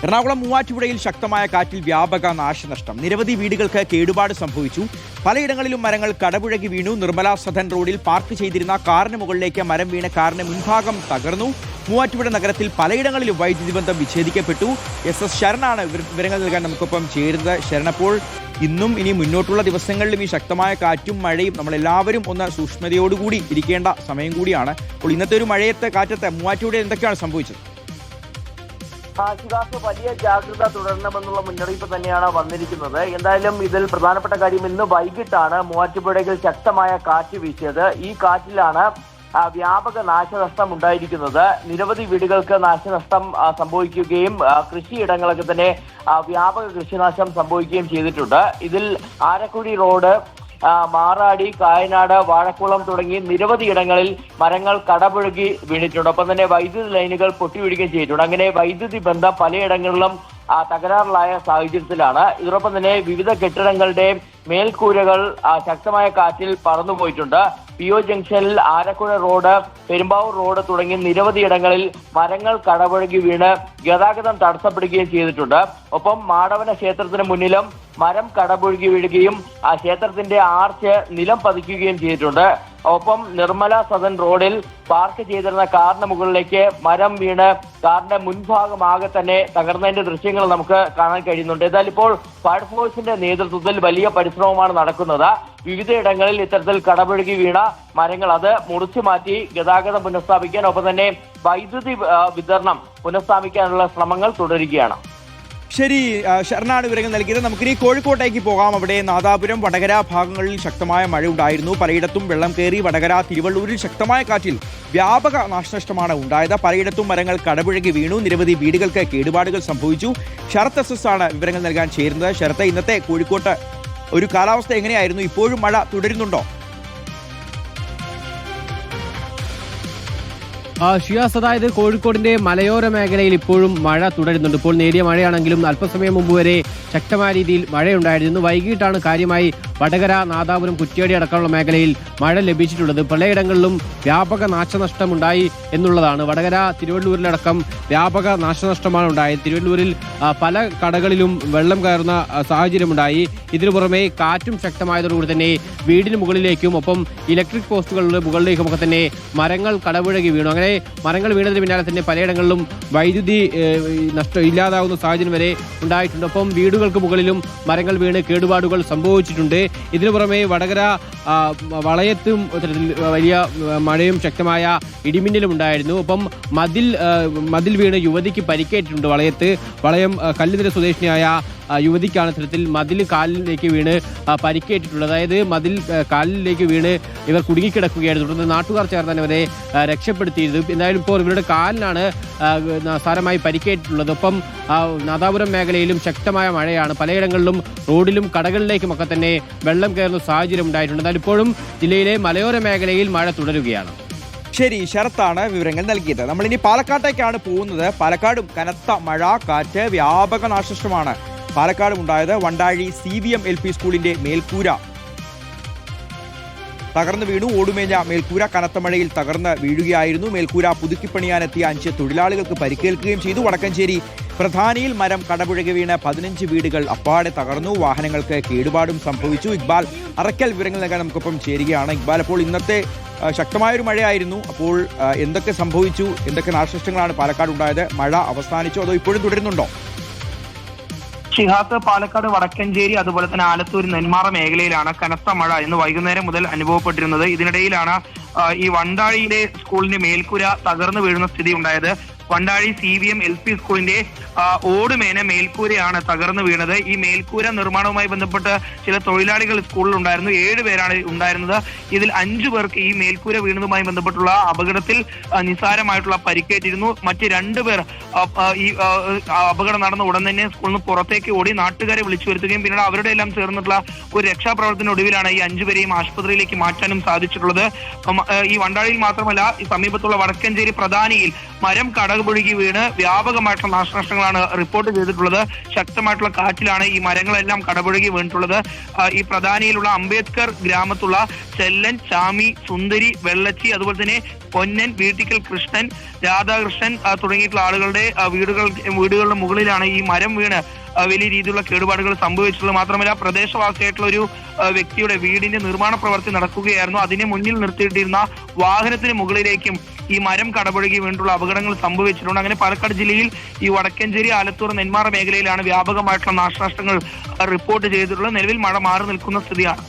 എറണാകുളം മൂവാറ്റുപുഴയിൽ ശക്തമായ കാറ്റിൽ വ്യാപക നാശനഷ്ടം. നിരവധി വീടുകൾക്ക് കേടുപാട് സംഭവിച്ചു. പലയിടങ്ങളിലും മരങ്ങൾ കടപുഴകി വീണു. നിർമ്മല സദൻ റോഡിൽ പാർക്ക് ചെയ്തിരുന്ന കാറിന് മുകളിലേക്ക് മരം വീണ കാറിന് മുൻഭാഗം തകർന്നു. മൂവാറ്റുപുഴ നഗരത്തിൽ പലയിടങ്ങളിലും വൈദ്യുതി ബന്ധം വിച്ഛേദിക്കപ്പെട്ടു. SS ശരണാണ് വിവരങ്ങൾ നൽകാൻ നമുക്കൊപ്പം ചേരുന്നത്. ശരണപ്പോൾ ഇന്നും ഇനി മുന്നോട്ടുള്ള ദിവസങ്ങളിലും ഈ ശക്തമായ കാറ്റും മഴയും നമ്മളെല്ലാവരും ഒന്ന് സൂക്ഷ്മതയോടുകൂടി ഇരിക്കേണ്ട സമയം കൂടിയാണ്. അപ്പോൾ ഇന്നത്തെ ഒരു മഴയത്തെ കാറ്റത്തെ മൂവാറ്റുപുഴ എന്തൊക്കെയാണ് സംഭവിച്ചത്? ശിവാസ്, വലിയ ജാഗ്രത തുടരണമെന്നുള്ള മുന്നറിയിപ്പ് തന്നെയാണ് വന്നിരിക്കുന്നത്. എന്തായാലും ഇതിൽ പ്രധാനപ്പെട്ട കാര്യം ഇന്ന് വൈകിട്ടാണ് മൂവാറ്റുപുഴയിൽ ശക്തമായ കാറ്റ് വീശിയത്. ഈ കാറ്റിലാണ് വ്യാപക നാശനഷ്ടം ഉണ്ടായിരിക്കുന്നത്. നിരവധി വീടുകൾക്ക് നാശനഷ്ടം സംഭവിക്കുകയും കൃഷിയിടങ്ങളൊക്കെ തന്നെ വ്യാപക കൃഷിനാശം സംഭവിക്കുകയും ചെയ്തിട്ടുണ്ട്. ഇതിൽ ആരക്കുഴി റോഡ്, മാറാടി, കായനാട്, വാഴക്കുളം തുടങ്ങി നിരവധി ഇടങ്ങളിൽ മരങ്ങൾ കടപുഴകി വീണിട്ടുണ്ട്. ഒപ്പം തന്നെ വൈദ്യുതി ലൈനുകൾ പൊട്ടിവീഴുകയും ചെയ്തിട്ടുണ്ട്. അങ്ങനെ വൈദ്യുതി ബന്ധം പലയിടങ്ങളിലും തകരാറിലായ സാഹചര്യത്തിലാണ്. ഇതിനൊപ്പം തന്നെ വിവിധ കെട്ടിടങ്ങളുടെ മേൽക്കൂരകൾ ശക്തമായ കാറ്റിൽ പറന്നുപോയിട്ടുണ്ട്. PO ജംഗ്ഷനിൽ ആരക്കുഴ റോഡ്, പെരുമ്പാവൂർ റോഡ് തുടങ്ങി നിരവധി ഇടങ്ങളിൽ മരങ്ങൾ കടപുഴകി വീണ് ഗതാഗതം തടസ്സപ്പെടുകയും ചെയ്തിട്ടുണ്ട്. ഒപ്പം മാടവന ക്ഷേത്രത്തിന് മുന്നിലും മരം കടപുഴകി വീഴുകയും ആ ക്ഷേത്രത്തിന്റെ ആർച്ച് നിലം പതിക്കുകയും ചെയ്തിട്ടുണ്ട്. ഒപ്പം നിർമ്മല സദൻ റോഡിൽ പാർക്ക് ചെയ്തിരുന്ന കാറിന് മുകളിലേക്ക് മരം വീണ് കാറിന്റെ മുൻഭാഗമാകെ തന്നെ തകർന്നതിന്റെ ദൃശ്യങ്ങൾ നമുക്ക് കാണാൻ കഴിയുന്നുണ്ട്. എന്തായാലും ഇപ്പോൾ ഫയർഫോഴ്സിന്റെ നേതൃത്വത്തിൽ വലിയ പരിശ്രമമാണ് നടക്കുന്നത്. വിവിധയിടങ്ങളിൽ ഇത്തരത്തിൽ കടപുഴകി വീണ മരങ്ങൾ അത് മുറിച്ചു മാറ്റി ഗതാഗതം പുനഃസ്ഥാപിക്കാൻ, ഒപ്പം തന്നെ വൈദ്യുതി വിതരണം പുനഃസ്ഥാപിക്കാനുള്ള ശ്രമങ്ങൾ തുടരുകയാണ്. ശരി, ശരണാണ് വിവരങ്ങൾ നൽകിയത്. നമുക്കിനി കോഴിക്കോട്ടേക്ക് പോകാം. അവിടെ നാദാപുരം, വടകര ഭാഗങ്ങളിൽ ശക്തമായ മഴ ഉണ്ടായിരുന്നു. പലയിടത്തും വെള്ളം കയറി. വടകര, തിരുവള്ളൂരിൽ ശക്തമായ കാറ്റിൽ വ്യാപക നാശനഷ്ടമാണ് ഉണ്ടായത്. പലയിടത്തും മരങ്ങൾ കടപുഴകി വീണു. നിരവധി വീടുകൾക്ക് കേടുപാടുകൾ സംഭവിച്ചു. ശരത് SS ആണ് വിവരങ്ങൾ നൽകാൻ ചേരുന്നത്. ശരത്ത്, ഇന്നത്തെ കോഴിക്കോട്ട് ഒരു കാലാവസ്ഥ എങ്ങനെയായിരുന്നു? ഇപ്പോഴും മഴ തുടരുന്നുണ്ടോ? ഷിയാസ്, അതായത് കോഴിക്കോടിന്റെ മലയോര മേഖലയിൽ ഇപ്പോഴും മഴ തുടരുന്നുണ്ട്. ഇപ്പോൾ നേരിയ മഴയാണെങ്കിലും അല്പസമയം മുമ്പ് വരെ ശക്തമായ രീതിയിൽ മഴയുണ്ടായിരുന്നു. വൈകിട്ടാണ് കാര്യമായി വടകര, നാദാപുരം, കുറ്റ്യാടി അടക്കമുള്ള മേഖലയിൽ മഴ ലഭിച്ചിട്ടുള്ളത്. പലയിടങ്ങളിലും വ്യാപക നാശനഷ്ടമുണ്ടായി എന്നുള്ളതാണ്. വടകര, തിരുവള്ളൂരിലടക്കം വ്യാപക നാശനഷ്ടമാണ് ഉണ്ടായത്. തിരുവള്ളൂരിൽ പല കടകളിലും വെള്ളം കയറുന്ന സാഹചര്യമുണ്ടായി. ഇതിനു പുറമെ കാറ്റും ശക്തമായതോടുകൂടി തന്നെ വീടിന് മുകളിലേക്കും ഒപ്പം ഇലക്ട്രിക് പോസ്റ്റുകളുടെ മുകളിലേക്കും ഒക്കെ തന്നെ മരങ്ങൾ കടപുഴകി വീണു. അങ്ങനെ മരങ്ങൾ വീണതിന് പിന്നാലെ തന്നെ പലയിടങ്ങളിലും വൈദ്യുതി ഇല്ലാതാവുന്ന സാഹചര്യം വരെ ഉണ്ടായിട്ടുണ്ട്. ഒപ്പം വീടുകൾക്ക് മുകളിലും മരങ്ങൾ വീണ് കേടുപാടുകൾ സംഭവിച്ചിട്ടുണ്ട്. ഇതിനു പുറമെ വടകര വളയത്തും വലിയ മഴയും ശക്തമായ ഇടിമിന്നലും ഉണ്ടായിരുന്നു. ഒപ്പം മതിൽ വീണ് യുവതിക്ക് പരിക്കേറ്റിട്ടുണ്ട്. വളയം കല്ലുനിര സ്വദേശിനിയായ യുവതിക്കാണ് ഇത്തരത്തിൽ മതിൽ കാലിലേക്ക് വീണ് പരിക്കേറ്റിട്ടുള്ളത്. അതായത് മതിൽ കാലിലേക്ക് വീണ് ഇവർ കുടുങ്ങിക്കിടക്കുകയായിരുന്നു. തുടർന്ന് നാട്ടുകാർ ചേർന്ന് അവരെ രക്ഷപ്പെടുത്തിയത്. എന്തായാലും ഇപ്പോൾ ഇവരുടെ കാലിനാണ് സാരമായി പരിക്കേറ്റിട്ടുള്ളത്. ഒപ്പം നാദാപുരം മേഖലയിലും ശക്തമായ മഴയാണ്. പലയിടങ്ങളിലും റോഡിലും കടകളിലേക്കുമൊക്കെ തന്നെ വെള്ളം കയറുന്ന സാഹചര്യം ഉണ്ടായിട്ടുണ്ട്. എന്നാൽ ഇപ്പോഴും ജില്ലയിലെ മലയോര മേഖലയിൽ മഴ തുടരുകയാണ്. ശരി, ശരത്താണ് വിവരങ്ങൾ നൽകിയത്. നമ്മളിനി പാലക്കാട്ടേക്കാണ് പോകുന്നത്. പാലക്കാടും കനത്ത മഴ, കാറ്റ്, വ്യാപക നാശനഷ്ടമാണ് പാലക്കാടും ഉണ്ടായത്. വണ്ടാഴി CVM LP സ്കൂളിന്റെ മേൽക്കൂര തകർന്നു വീണു. ഓടുമേഞ്ഞ മേൽക്കൂര കനത്ത മഴയിൽ തകർന്ന് വീഴുകയായിരുന്നു. മേൽക്കൂര പുതുക്കിപ്പണിയാനെത്തിയ 5 തൊഴിലാളികൾക്ക് പരിക്കേൽക്കുകയും ചെയ്തു. വടക്കഞ്ചേരി പ്രധാനിയിൽ മരം കടപുഴകി വീണ് 15 വീടുകൾ അപ്പാടെ തകർന്നു. വാഹനങ്ങൾക്ക് കേടുപാടും സംഭവിച്ചു. ഇക്ബാൽ അറക്കൽ വിവരങ്ങൾ നൽകാൻ നമുക്കൊപ്പം ചേരുകയാണ്. ഇക്ബാൽ, അപ്പോൾ ഇന്നത്തെ ശക്തമായൊരു മഴയായിരുന്നു. അപ്പോൾ എന്തൊക്കെ സംഭവിച്ചു? എന്തൊക്കെ നാശനഷ്ടങ്ങളാണ് പാലക്കാട് ഉണ്ടായത്? മഴ അവസാനിച്ചോ അതോ ഇപ്പോഴും തുടരുന്നുണ്ടോ? ഷിഹാസ്, പാലക്കാട് വടക്കഞ്ചേരി അതുപോലെ തന്നെ ആലത്തൂർ, നെന്മാറ മേഖലയിലാണ് കനത്ത മഴ ഇന്ന് വൈകുന്നേരം മുതൽ അനുഭവപ്പെട്ടിരുന്നത്. ഇതിനിടയിലാണ് ഈ വണ്ടാഴിയിലെ സ്കൂളിന്റെ മേൽക്കൂര തകർന്നു വീഴുന്ന സ്ഥിതി ഉണ്ടായത്. വണ്ടാഴി CVM LP സ്കൂളിന്റെ ഓടുമേന മേൽക്കൂരയാണ് തകർന്നു വീണത്. ഈ മേൽക്കൂര നിർമ്മാണവുമായി ബന്ധപ്പെട്ട് ചില തൊഴിലാളികൾ സ്കൂളിൽ ഉണ്ടായിരുന്നു. 7 പേരാണ് ഉണ്ടായിരുന്നത്. ഇതിൽ 5 പേർക്ക് ഈ മേൽക്കൂര വീണതുമായി ബന്ധപ്പെട്ടുള്ള അപകടത്തിൽ നിസ്സാരമായിട്ടുള്ള പരിക്കേറ്റിരുന്നു. മറ്റ് 2 പേർ ഈ അപകടം നടന്ന ഉടൻ തന്നെ സ്കൂളിൽ നിന്ന് പുറത്തേക്ക് ഓടി നാട്ടുകാരെ വിളിച്ചു വരുത്തുകയും പിന്നീട് അവരുടെ എല്ലാം ചേർന്നിട്ടുള്ള ഒരു രക്ഷാപ്രവർത്തനൊടുവിലാണ് ഈ 5 പേരെയും ആശുപത്രിയിലേക്ക് മാറ്റാനും സാധിച്ചിട്ടുള്ളത്. ഈ വണ്ടാഴിയിൽ മാത്രമല്ല, ഈ സമീപത്തുള്ള വടക്കഞ്ചേരി പ്രധാനിയിൽ മരം കടപുഴകി വീണ് വ്യാപകമായിട്ടുള്ള നാശനഷ്ടങ്ങളാണ് റിപ്പോർട്ട് ചെയ്തിട്ടുള്ളത്. ശക്തമായിട്ടുള്ള കാറ്റിലാണ് ഈ മരങ്ങളെല്ലാം കടപുഴകി വീണിട്ടുള്ളത്. ഈ പ്രധാനിയിലുള്ള അംബേദ്കർ ഗ്രാമത്തുള്ള ചെല്ലൻ, ചാമി, സുന്ദരി, വെള്ളച്ചി, അതുപോലെ തന്നെ പൊന്നൻ, വീട്ടിക്കൽ കൃഷ്ണൻ, രാധാകൃഷ്ണൻ തുടങ്ങിയിട്ടുള്ള ആളുകളുടെ വീടുകളുടെ മുകളിലാണ് ഈ മരം വീണ് വലിയ രീതിയിലുള്ള കേടുപാടുകൾ സംഭവിച്ചിട്ടുള്ളത്. മാത്രമല്ല പ്രദേശവാസിയായിട്ടുള്ള ഒരു വ്യക്തിയുടെ വീടിന്റെ നിർമ്മാണ പ്രവൃത്തി നടക്കുകയായിരുന്നു. അതിനെ മുന്നിൽ നിർത്തിയിട്ടിരുന്ന വാഹനത്തിന് മുകളിലേക്കും ഈ മരം കടപുഴകി വീണ്ടുള്ള അപകടങ്ങൾ സംഭവിച്ചിട്ടുണ്ട്. അങ്ങനെ പാലക്കാട് ജില്ലയിൽ ഈ വടക്കഞ്ചേരി, ആലത്തൂർ, നെന്മാറ മേഖലയിലാണ് വ്യാപകമായിട്ടുള്ള നാശനഷ്ടങ്ങൾ റിപ്പോർട്ട് ചെയ്തിട്ടുള്ളത്. നിലവിൽ മഴ മാറി നിൽക്കുന്ന സ്ഥിതിയാണ്.